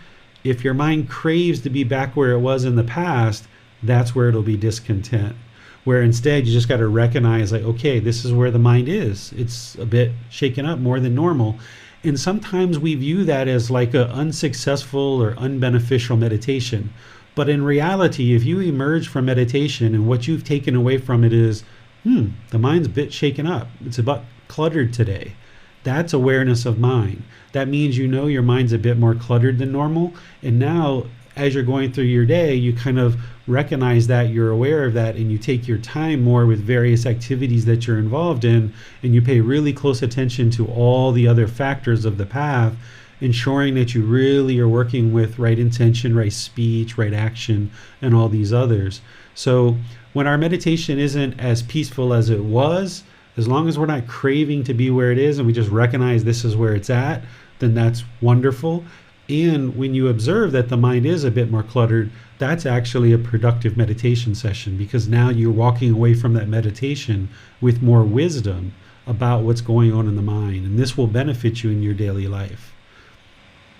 if your mind craves to be back where it was in the past, that's where it'll be discontent. Where instead you just got to recognize, like, okay, this is where the mind is. It's a bit shaken up more than normal. And sometimes we view that as like a unsuccessful or unbeneficial meditation. But in reality, if you emerge from meditation and what you've taken away from it is, the mind's a bit shaken up. It's a bit cluttered today. That's awareness of mind. That means you know your mind's a bit more cluttered than normal. And now, as you're going through your day, you kind of recognize that, you're aware of that, and you take your time more with various activities that you're involved in, and you pay really close attention to all the other factors of the path, ensuring that you really are working with right intention, right speech, right action, and all these others. So when our meditation isn't as peaceful as it was, as long as we're not craving to be where it is and we just recognize this is where it's at, then that's wonderful. And when you observe that the mind is a bit more cluttered, that's actually a productive meditation session, because now you're walking away from that meditation with more wisdom about what's going on in the mind. And this will benefit you in your daily life.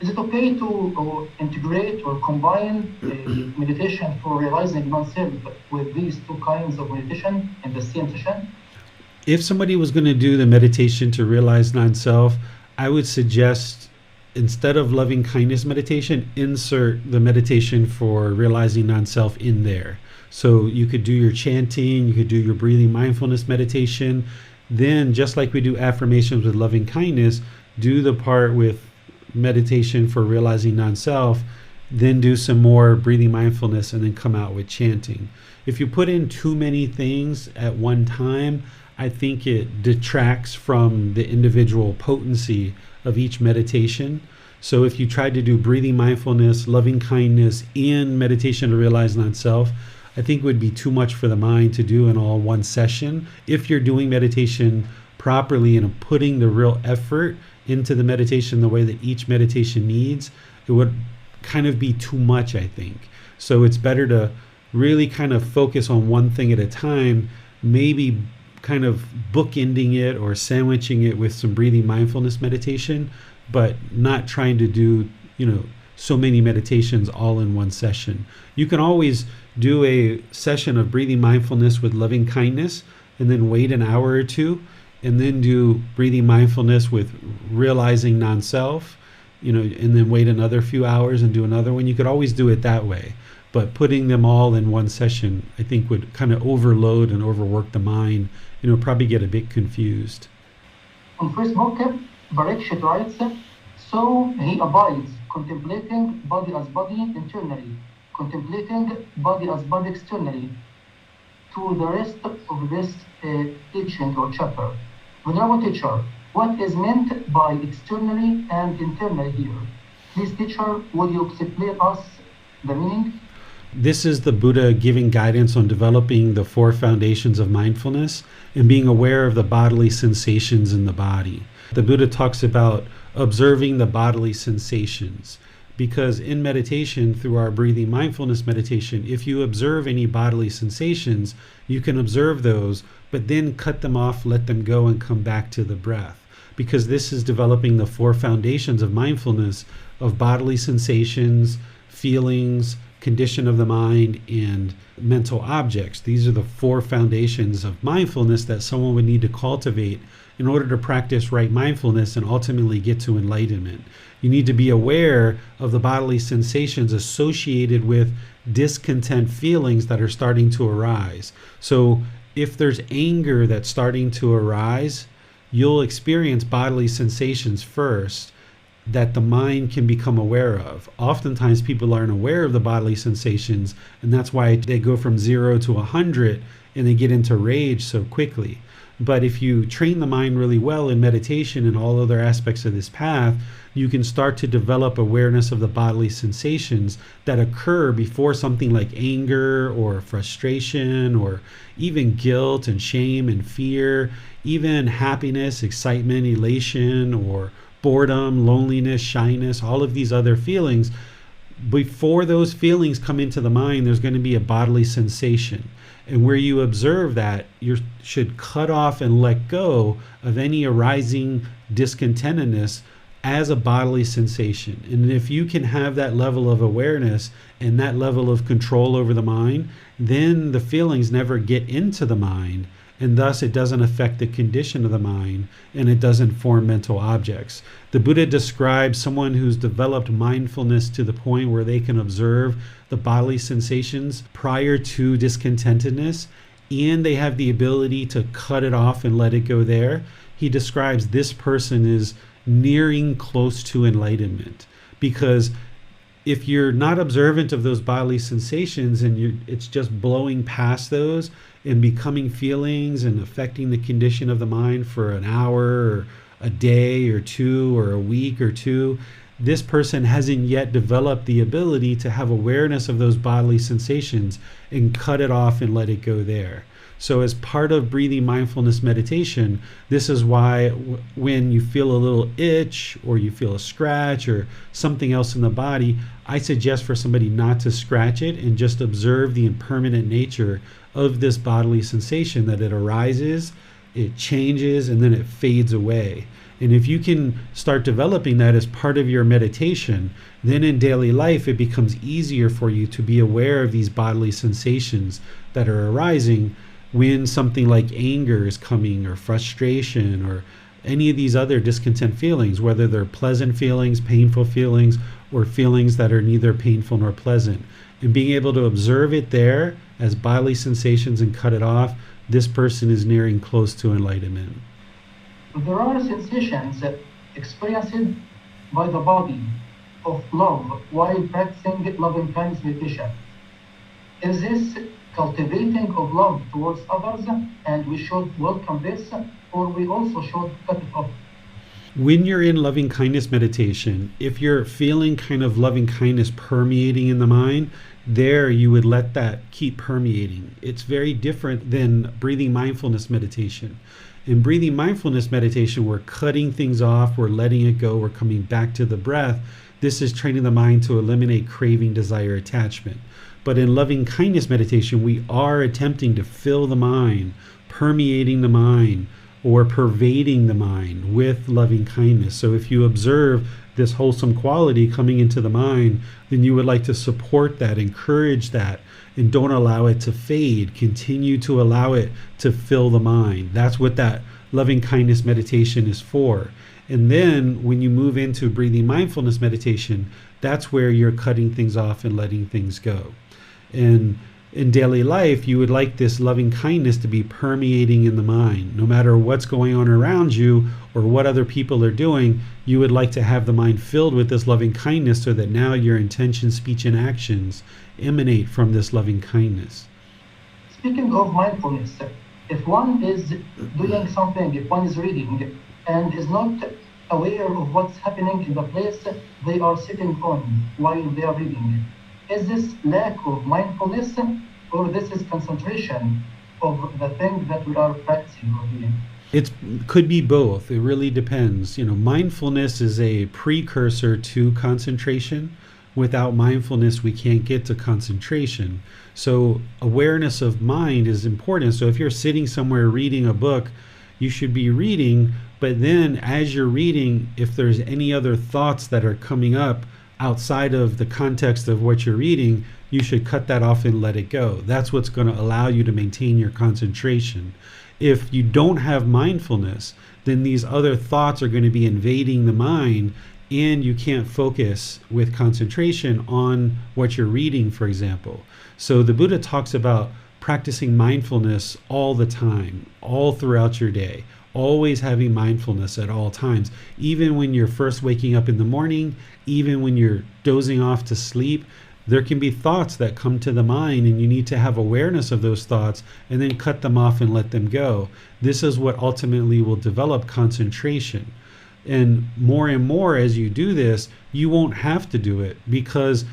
Is it okay to integrate or combine meditation for realizing non-self with these two kinds of meditation in the same session? If somebody was going to do the meditation to realize non-self, I would suggest, instead of loving kindness meditation, insert the meditation for realizing non-self in there. So you could do your chanting, you could do your breathing mindfulness meditation. Then, just like we do affirmations with loving kindness, do the part with meditation for realizing non-self, then do some more breathing mindfulness, and then come out with chanting. If you put in too many things at one time, I think it detracts from the individual potency of each meditation. So if you tried to do breathing mindfulness, loving kindness, and meditation to realize non-self, I think it would be too much for the mind to do in all one session. If you're doing meditation properly and putting the real effort into the meditation the way that each meditation needs, it would kind of be too much, I think. So it's better to really kind of focus on one thing at a time, maybe kind of bookending it or sandwiching it with some breathing mindfulness meditation, but not trying to do, so many meditations all in one session. You can always do a session of breathing mindfulness with loving kindness and then wait an hour or two, and then do breathing mindfulness with realizing non-self, and then wait another few hours and do another one. You could always do it that way. But putting them all in one session, I think, would kind of overload and overwork the mind, probably get a bit confused. On Facebook, Barikshit writes, so he abides, contemplating body as body internally, contemplating body as body externally, to the rest of this teaching or chapter. Venerable teacher, what is meant by externally and internally here? Please, teacher, would you explain us the meaning? This is the Buddha giving guidance on developing the 4 foundations of mindfulness and being aware of the bodily sensations in the body. The Buddha talks about observing the bodily sensations, because in meditation, through our breathing mindfulness meditation, if you observe any bodily sensations, you can observe those, but then cut them off, let them go, and come back to the breath. Because this is developing the 4 foundations of mindfulness, of bodily sensations, feelings, condition of the mind, and mental objects. These are the 4 foundations of mindfulness that someone would need to cultivate in order to practice right mindfulness and ultimately get to enlightenment. You need to be aware of the bodily sensations associated with discontent feelings that are starting to arise. So if there's anger that's starting to arise, you'll experience bodily sensations first that the mind can become aware of. Oftentimes people aren't aware of the bodily sensations, and that's why they go from 0 to 100 and they get into rage so quickly. But if you train the mind really well in meditation and all other aspects of this path, you can start to develop awareness of the bodily sensations that occur before something like anger or frustration or even guilt and shame and fear, even happiness, excitement, elation, or boredom, loneliness, shyness, all of these other feelings. before those feelings come into the mind, there's going to be a bodily sensation. And where you observe that, you should cut off and let go of any arising discontentedness as a bodily sensation. And if you can have that level of awareness and that level of control over the mind, then the feelings never get into the mind, and thus it doesn't affect the condition of the mind, and it doesn't form mental objects. The Buddha describes someone who's developed mindfulness to the point where they can observe the bodily sensations prior to discontentedness, and they have the ability to cut it off and let it go there. He describes this person is nearing close to enlightenment, because if you're not observant of those bodily sensations and it's just blowing past those and becoming feelings and affecting the condition of the mind for an hour or a day or two or a week or two, this person hasn't yet developed the ability to have awareness of those bodily sensations and cut it off and let it go there. So as part of breathing mindfulness meditation, this is why when you feel a little itch or you feel a scratch or something else in the body, I suggest for somebody not to scratch it and just observe the impermanent nature of this bodily sensation, that it arises, it changes, and then it fades away. And if you can start developing that as part of your meditation, then in daily life it becomes easier for you to be aware of these bodily sensations that are arising when something like anger is coming, or frustration, or any of these other discontent feelings, whether they're pleasant feelings, painful feelings, or feelings that are neither painful nor pleasant. And being able to observe it there as bodily sensations and cut it off, this person is nearing close to enlightenment. There are sensations experienced by the body of love while practicing loving kindness meditation. Is this cultivating of love towards others, and we should welcome this, or we also should cut it off? When you're in loving kindness meditation, if you're feeling kind of loving kindness permeating in the mind, there you would let that keep permeating. It's very different than breathing mindfulness meditation. In breathing mindfulness meditation, we're cutting things off, we're letting it go, we're coming back to the breath. This is training the mind to eliminate craving, desire, attachment. But in loving kindness meditation, we are attempting to fill the mind, permeating the mind, or pervading the mind with loving kindness. So if you observe this wholesome quality coming into the mind, then you would like to support that, encourage that, and don't allow it to fade. Continue to allow it to fill the mind. That's what that loving kindness meditation is for. And then when you move into breathing mindfulness meditation, that's where you're cutting things off and letting things go. And in daily life, you would like this loving kindness to be permeating in the mind. No matter what's going on around you or what other people are doing, you would like to have the mind filled with this loving kindness so that now your intention, speech, and actions emanate from this loving kindness. Speaking of mindfulness, if one is doing something, if one is reading and is not aware of what's happening in the place they are sitting on while they are reading, is this lack of mindfulness, or this is concentration of the thing that we are practicing or doing? It could be both. It really depends. Mindfulness is a precursor to concentration. Without mindfulness, we can't get to concentration. So awareness of mind is important. So if you're sitting somewhere reading a book, you should be reading, but then as you're reading, if there's any other thoughts that are coming up outside of the context of what you're reading, you should cut that off and let it go. That's what's going to allow you to maintain your concentration. If you don't have mindfulness, then these other thoughts are going to be invading the mind, and you can't focus with concentration on what you're reading, for example. So the Buddha talks about practicing mindfulness all the time, all throughout your day. Always having mindfulness at all times, even when you're first waking up in the morning, even when you're dozing off to sleep. There can be thoughts that come to the mind, and you need to have awareness of those thoughts and then cut them off and let them go. This is what ultimately will develop concentration. And more as you do this, you won't have to do it, because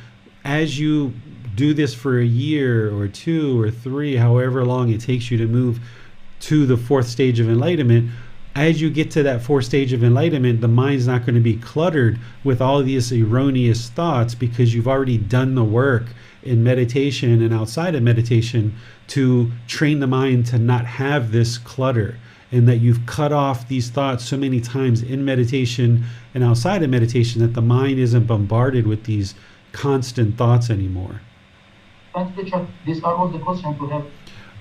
as you do this for a year or 2 or 3, however long it takes you to move to the 4th stage of enlightenment, as you get to that fourth stage of enlightenment, the mind's not going to be cluttered with all these erroneous thoughts, because you've already done the work in meditation and outside of meditation to train the mind to not have this clutter, and that you've cut off these thoughts so many times in meditation and outside of meditation that the mind isn't bombarded with these constant thoughts anymore. Thanks, teacher. These are all the questions we have.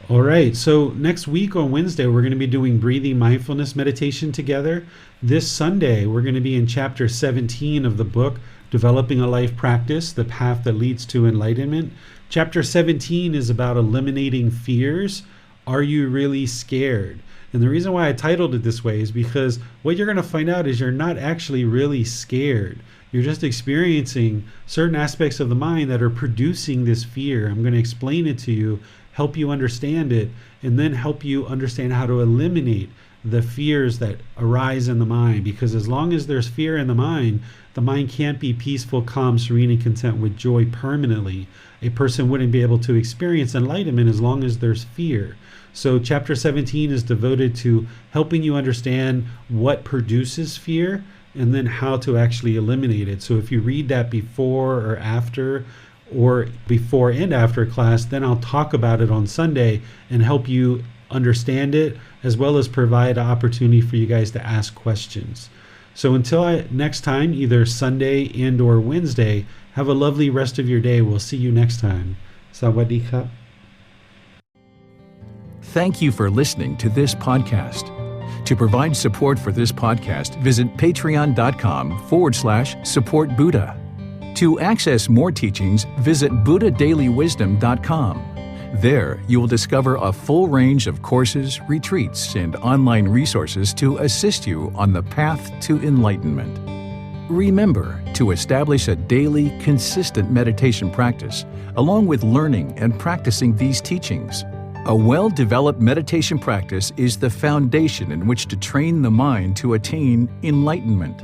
All right, so next week on Wednesday, we're going to be doing breathing mindfulness meditation together. This Sunday, we're going to be in chapter 17 of the book, Developing a Life Practice, The Path That Leads to Enlightenment. Chapter 17 is about eliminating fears. Are you really scared? And the reason why I titled it this way is because what you're going to find out is you're not actually really scared. You're just experiencing certain aspects of the mind that are producing this fear. I'm going to explain it to you, help you understand it, and then help you understand how to eliminate the fears that arise in the mind. Because as long as there's fear in the mind can't be peaceful, calm, serene, and content with joy permanently. A person wouldn't be able to experience enlightenment as long as there's fear. So chapter 17 is devoted to helping you understand what produces fear and then how to actually eliminate it. So if you read that before or after, or before and after class, then I'll talk about it on Sunday and help you understand it, as well as provide an opportunity for you guys to ask questions. So until next time, either Sunday and or Wednesday, have a lovely rest of your day. We'll see you next time. Sawadee ka. Thank you for listening to this podcast. To provide support for this podcast, visit patreon.com/support Buddha. To access more teachings, visit buddhadailywisdom.com. There, you will discover a full range of courses, retreats, and online resources to assist you on the path to enlightenment. Remember to establish a daily, consistent meditation practice, along with learning and practicing these teachings. A well-developed meditation practice is the foundation in which to train the mind to attain enlightenment.